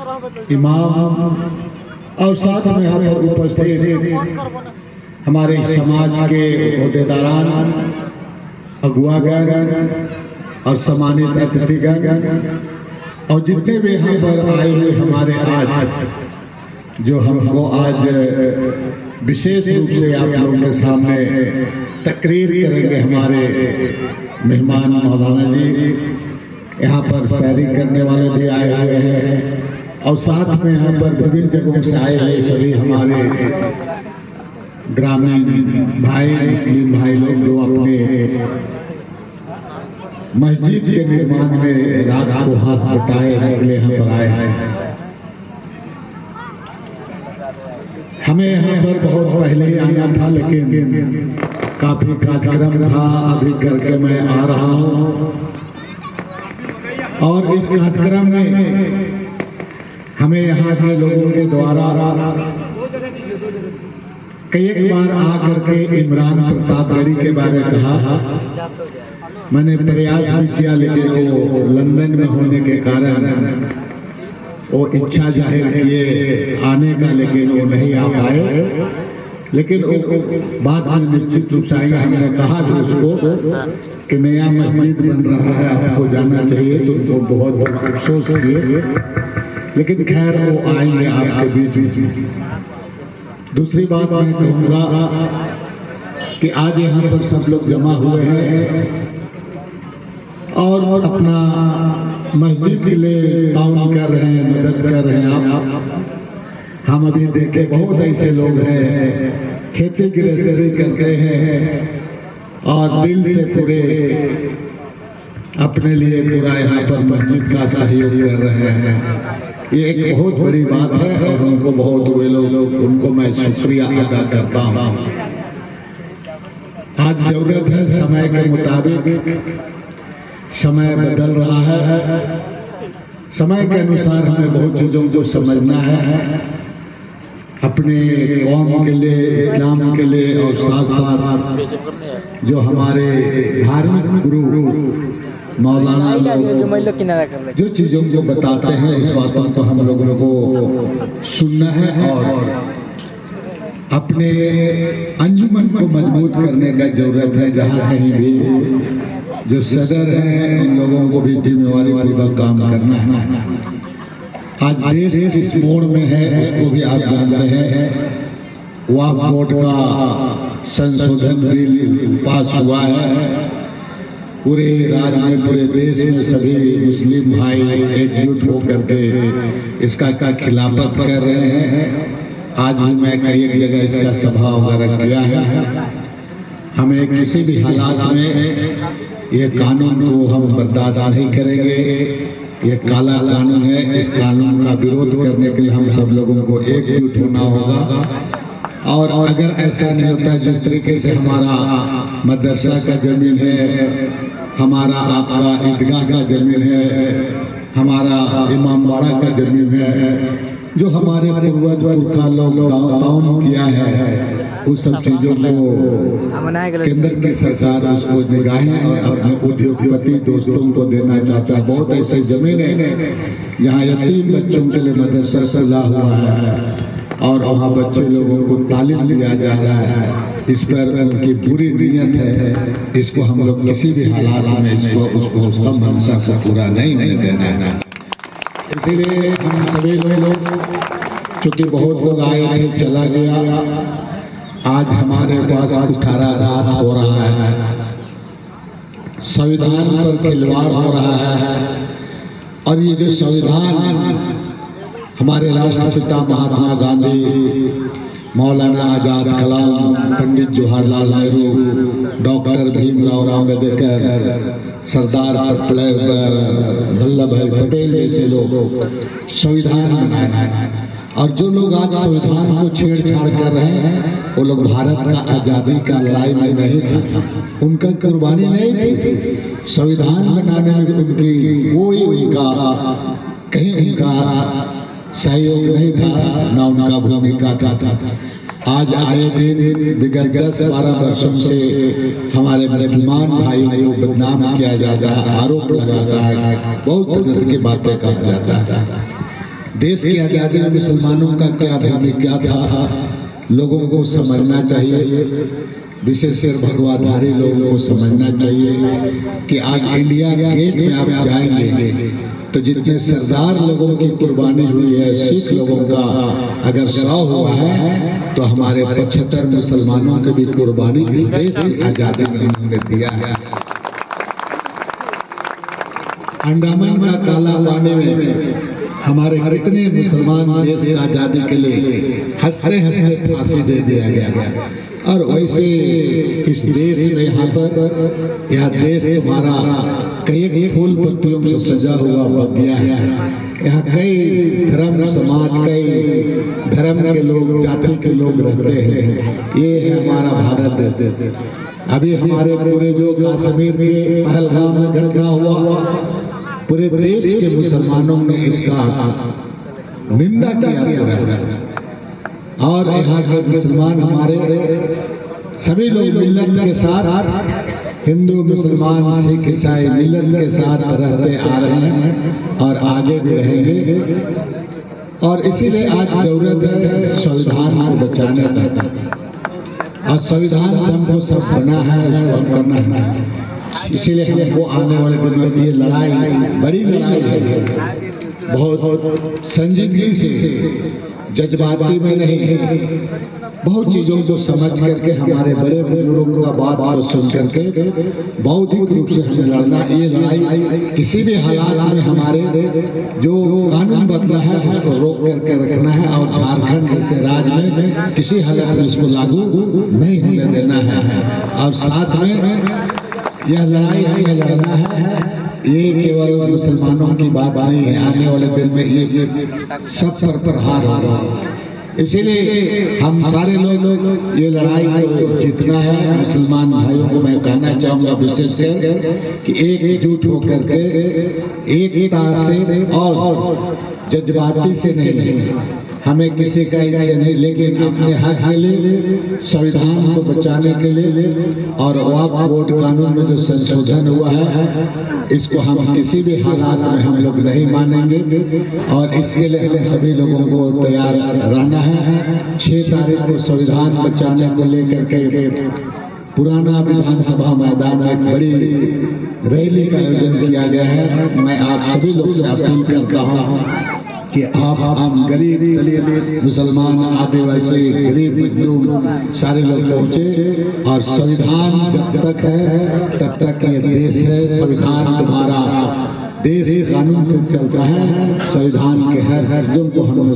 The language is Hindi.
इमाम और साथ में यहाँ पर उपस्थित हमारे समाज के ओहदेदारान, अगुवागण और सम्मानित अतिथिगण और जितने भी यहाँ पर आए हुए हमारे आज जो हमको आज विशेष रूप से आप लोगों के सामने तकरीर करेंगे हमारे मेहमान मौलाना जी, यहाँ पर शायरी करने वाले भी आए हुए हैं और साथ में यहाँ पर विभिन्न जगहों से आए हुए सभी हमारे ग्रामीण भाई, मुस्लिम भाई लोग जो अपने मस्जिद के निर्माण में रात को हाथ बटाए अगले यहाँ पर आए हैं। हमें यहाँ पर बहुत पहले ही आना था, लेकिन काफी कार्यक्रम था, अभी करके मैं आ रहा हूँ और इस कार्यक्रम में हमें यहाँ के लोगों के द्वारा कई एक बार आकर के इमरान प्रतापगढ़ी के बारे में कहा। मैंने प्रयास भी किया, लेकिन वो लंदन में होने के कारण वो इच्छा जाहिर किए आने का, लेकिन वो नहीं आ पाए। लेकिन वो बात में निश्चित रूप से आएगा। हमने कहा भी उसको कि नया मस्जिद बन रहा है, आपको जाना चाहिए, तो बहुत अफसोस किए, लेकिन खैर वो आएंगे आपके बीच में। दूसरी बात मैं कहूँगा कि आज यहाँ पर सब लोग जमा हुए हैं और अपना मस्जिद के लिए ताउन कर रहे हैं, मदद कर रहे हैं। आप हम अभी देखे बहुत ऐसे लोग हैं खेती गृहस्थी करते हैं और दिल से पूरे अपने लिए पूरा यहाँ पर मस्जिद का सहयोग कर रहे हैं। ये एक बहुत बड़ी बात है और उनको बहुत हुए लोग उनको मैं शुक्रिया अदा करता हूँ। आज जरूरत है समय के मुताबिक, समय बदल रहा है, समय के अनुसार हमें बहुत चीजों को समझना है, अपने कौम के लिए, इस्लाम के लिए और साथ साथ जो हमारे धार्मिक गुरु मौलाना लोग जो चीजों को बताते हैं उस बातों को हम लोगों को सुनना है और अपने अंजुमन को मजबूत करने का जरूरत है। जहाँ कहीं भी जो सदर है उन लोगों को भी जिम्मेवारी पूर्वक काम करना है। आज देश इस मोड़ में है, उसको भी आप जानते हैं। वक्फ बोर्ड का संशोधन बिल पास हुआ है, पूरे राज्य में, पूरे देश में सभी मुस्लिम भाई एकजुट होकर के इसका खिलाफत कर रहे हैं। आज भी मैं कई एक जगह इसका सभा वगैरह किया है। हमें किसी भी हालात में ये कानून को हम बर्दाश्त नहीं करेंगे। ये काला कानून है, इस कानून का विरोध करने के लिए हम सब लोगों को एकजुट होना होगा। और अगर ऐसा नहीं होता, जिस तरीके से हमारा मदरसा का जमीन है, हमारा आपका ईदगाह का जमीन है, हमारा इमामबाड़ा का जमीन है, जो हमारे पूर्वज का लोग किया है, उस सब चीजों को केंद्र की सरकार उसको निगाहें और अपने उद्योगपति दोस्तों को देना चाहता है। बहुत ऐसे जमीन है जहाँ यतीम बच्चों के लिए मदरसा खुला हुआ है और वहाँ बच्चे लोगों को तालीम दिया जा रहा है। इस पर उनकी बुरी नीयत है, इसको हम लोग किसी भी हालात में उसको उसका मंशा से पूरा नहीं देना है। इसीलिए हम सभी लोग, क्योंकि बहुत लोग आए थे, चला गया, आज हमारे पास कुठारा रात हो रहा है, संविधान पर खिलवाड़ हो रहा है। और ये जो संविधान हमारे राष्ट्रपिता महात्मा गांधी, मौलाना आजाद कलाम, पंडित जवाहरलाल नेहरू, डॉक्टर भीमराव अम्बेडकर, सरदार वल्लभ भाई पटेल जैसे लोग संविधान बनाए हैं। और जो लोग आज संविधान को छेड़छाड़ कर रहे हैं, वो लोग भारत का आजादी का लड़ाई में नहीं था, उनका कुर्बानी नहीं थी। संविधान बनाने में उनकी कोई उनका कहीं उनका सहयोग नहीं था, ना उनका भूमिका था। आज आए दिन विगत 10-12 वर्षों से हमारे मुसलमान भाई को बदनाम किया जाता है, आरोप लगाता है, बहुत तरह की बातें कहा जाता है। देश की आज़ादी में मुसलमानों का क्या भूमिका था, लोगों को समझना चाहिए, विशेषकर भगवाधारी लोगों को समझना चाहिए कि आज इंडिया गेट में आप जाएंगे तो जितने सरदार लोगों की कुर्बानी हुई है, सिख लोगों का अगर 100 हुआ है तो हमारे 75 मुसलमानों की भी कुर्बानी इस देश की आज़ादी में उन्होंने दिया है। अंडमान का काला पानी में हमारे कितने मुसलमान देश की आज़ादी के लिए हंसते हंसते फांसी दे दिया गया। और वैसे इस देश में यहाँ पर यह देश तुम्हारा कई फूल पत्तियों से सजा हुआ बगिया है। यहाँ कई धर्म समाज, कई धर्म के लोग, जाति के लोग रहते हैं। ये है हमारा भारत देश। अभी हमारे पूरे जो कश्मीर के पहलगाम में घटना हुआ, पूरे देश के मुसलमानों ने इसका निंदा किया और यहाँ के मुसलमान हमारे सभी लोग मिल्लत के साथ, हिंदू मुसलमान सिख ईसाई मिल्लत के साथ रहते आ रहे हैं और आगे भी रहेंगे। और इसीलिए आज जरूरत है संविधान को बचाने का, और संविधान से हमको सब बना है, उसको करना है। इसीलिए हमको आने वाले दिनों में ये लड़ाई बड़ी लड़ाई है, बहुत संजीदगी से, जज्बाती में नहीं, बहुत चीजों को समझ करके हमारे बड़े बुजुर्गों का बात को सुन करके बौद्धिक रूप से हमें लड़ना। ये लड़ाई किसी भी हालात में हमारे जो कानून बदला है उसको रोक करके रखना है, और झारखंड जैसे राज्य में किसी हालत में इसको लागू नहीं होने देना है। और साथ में यह लड़ाई हमें लड़ना है, ये केवल मुसलमानों की बात नहीं है, आने वाले दिन में ये सब पर प्रहार हो रहा है। इसीलिए हम सारे लोग ये लड़ाई को जीतना है। मुसलमान भाइयों को मैं कहना चाहूँगा विशेषकर कि एकजुट होकर के एकता से और जज्बाती से नहीं, हमें किसी का इच्छा नहीं, लेकिन अपने हक के लिए, संविधान को बचाने के लिए और वक्फ बोर्ड कानून में जो संशोधन हुआ है इसको हम किसी भी हालात में हम लोग नहीं मानेंगे। और इसके लिए हम सभी लोगों को तैयार रहना है। 6 तारीख को संविधान बचाने को लेकर के पुराना विधानसभा मैदान में एक बड़ी रैली का आयोजन किया गया है। मैं आप सभी लोग से अपील करता हूँ कि आप हम गरीब, दलित, मुसलमान, आदिवासी, गरीब मजदूर सारे लोग पहुँचे। और संविधान जब तक है तब तक ये देश है। संविधान तुम्हारा देश कानून से चलता है। संविधान के हर चीजों को हम